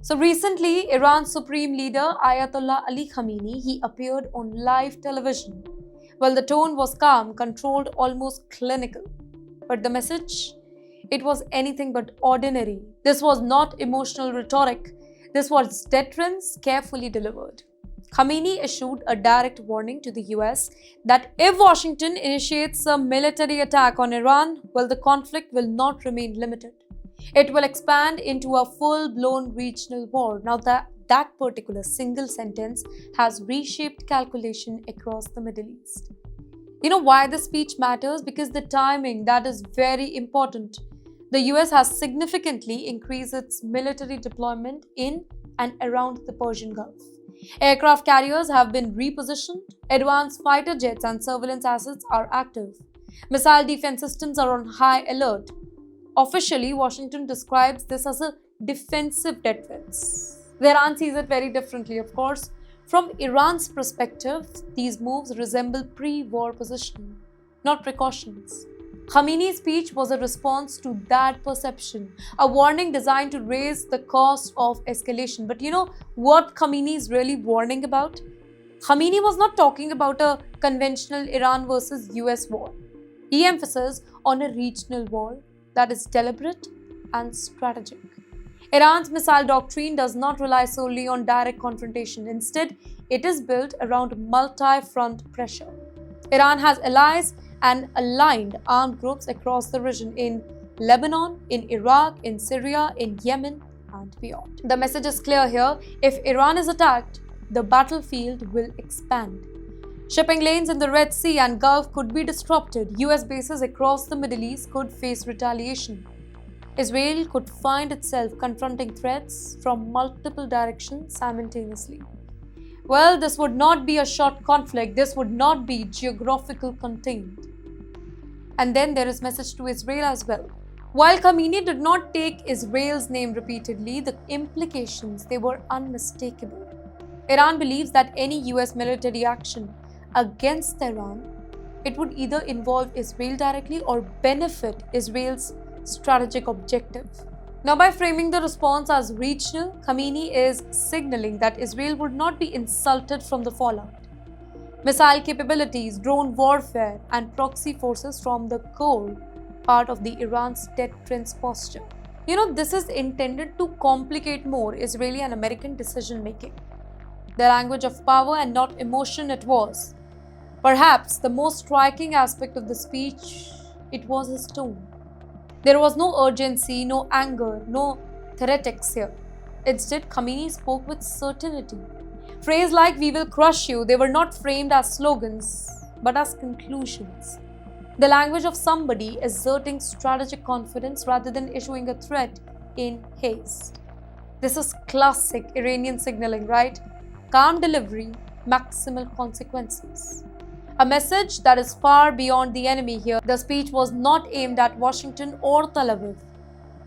So recently, Iran's supreme leader Ayatollah Ali Khamenei, he appeared on live television. Well, the tone was calm, controlled, almost clinical. But the message? It was anything but ordinary. This was not emotional rhetoric. This was deterrence carefully delivered. Khamenei issued a direct warning to the US that if Washington initiates a military attack on Iran, well, the conflict will not remain limited. It will expand into a full-blown regional war. Now that particular single sentence has reshaped calculation across the Middle East. You know why the speech matters? Because the timing, that is very important. The US has significantly increased its military deployment in and around the Persian Gulf. Aircraft carriers have been repositioned, advanced fighter jets and surveillance assets are active. Missile defense systems are on high alert. Officially, Washington describes this as a defensive deterrence. Iran sees it very differently, of course. From Iran's perspective, these moves resemble pre-war positioning, not precautions. Khamenei's speech was a response to that perception, a warning designed to raise the cost of escalation. But you know what Khamenei is really warning about? Khamenei was not talking about a conventional Iran versus US war. He emphasized on a regional war that is deliberate and strategic. Iran's missile doctrine does not rely solely on direct confrontation. Instead, it is built around multi-front pressure. Iran has allies and aligned armed groups across the region in Lebanon, in Iraq, in Syria, in Yemen, and beyond. The message is clear here. If Iran is attacked, the battlefield will expand. Shipping lanes in the Red Sea and Gulf could be disrupted. US bases across the Middle East could face retaliation. Israel could find itself confronting threats from multiple directions simultaneously. Well, this would not be a short conflict. This would not be geographical contained. And then there is message to Israel as well. While Khamenei did not take Israel's name repeatedly, the implications, they were unmistakable. Iran believes that any US military action against Tehran, it would either involve Israel directly or benefit Israel's strategic objective. Now, by framing the response as regional, Khamenei is signaling that Israel would not be insulted from the fallout. Missile capabilities, drone warfare, and proxy forces form the core part of the Iran's deterrence posture. You know, this is intended to complicate more Israeli and American decision making. The language of power and not emotion it was. Perhaps the most striking aspect of the speech, it was his tone. There was no urgency, no anger, no theatrics here. Instead, Khamenei spoke with certainty. Phrases like "we will crush you," they were not framed as slogans, but as conclusions. The language of somebody asserting strategic confidence rather than issuing a threat in haste. This is classic Iranian signaling, right? Calm delivery, maximal consequences. A message that is far beyond the enemy here. The speech was not aimed at Washington or Tel Aviv.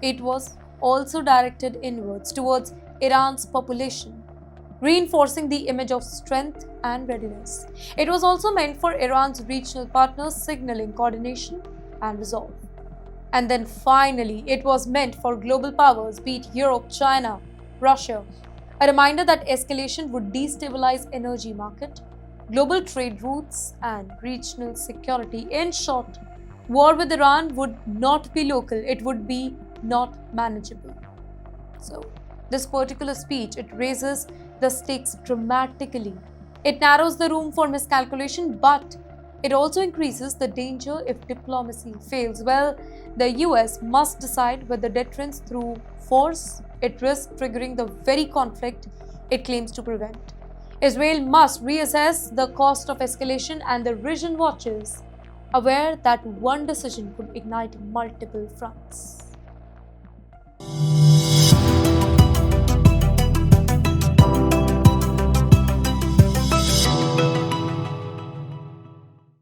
It was also directed inwards towards Iran's population, reinforcing the image of strength and readiness. It was also meant for Iran's regional partners, signaling coordination and resolve. And then finally, it was meant for global powers, be it Europe, China, Russia. A reminder that escalation would destabilize energy market, global trade routes, and regional security. In short, war with Iran would not be local, it would be not manageable. So, this particular speech, it raises the stakes dramatically. It narrows the room for miscalculation, but it also increases the danger if diplomacy fails. Well, the US must decide whether deterrence through force, it risks triggering the very conflict it claims to prevent. Israel must reassess the cost of escalation, and the region watches, aware that one decision could ignite multiple fronts.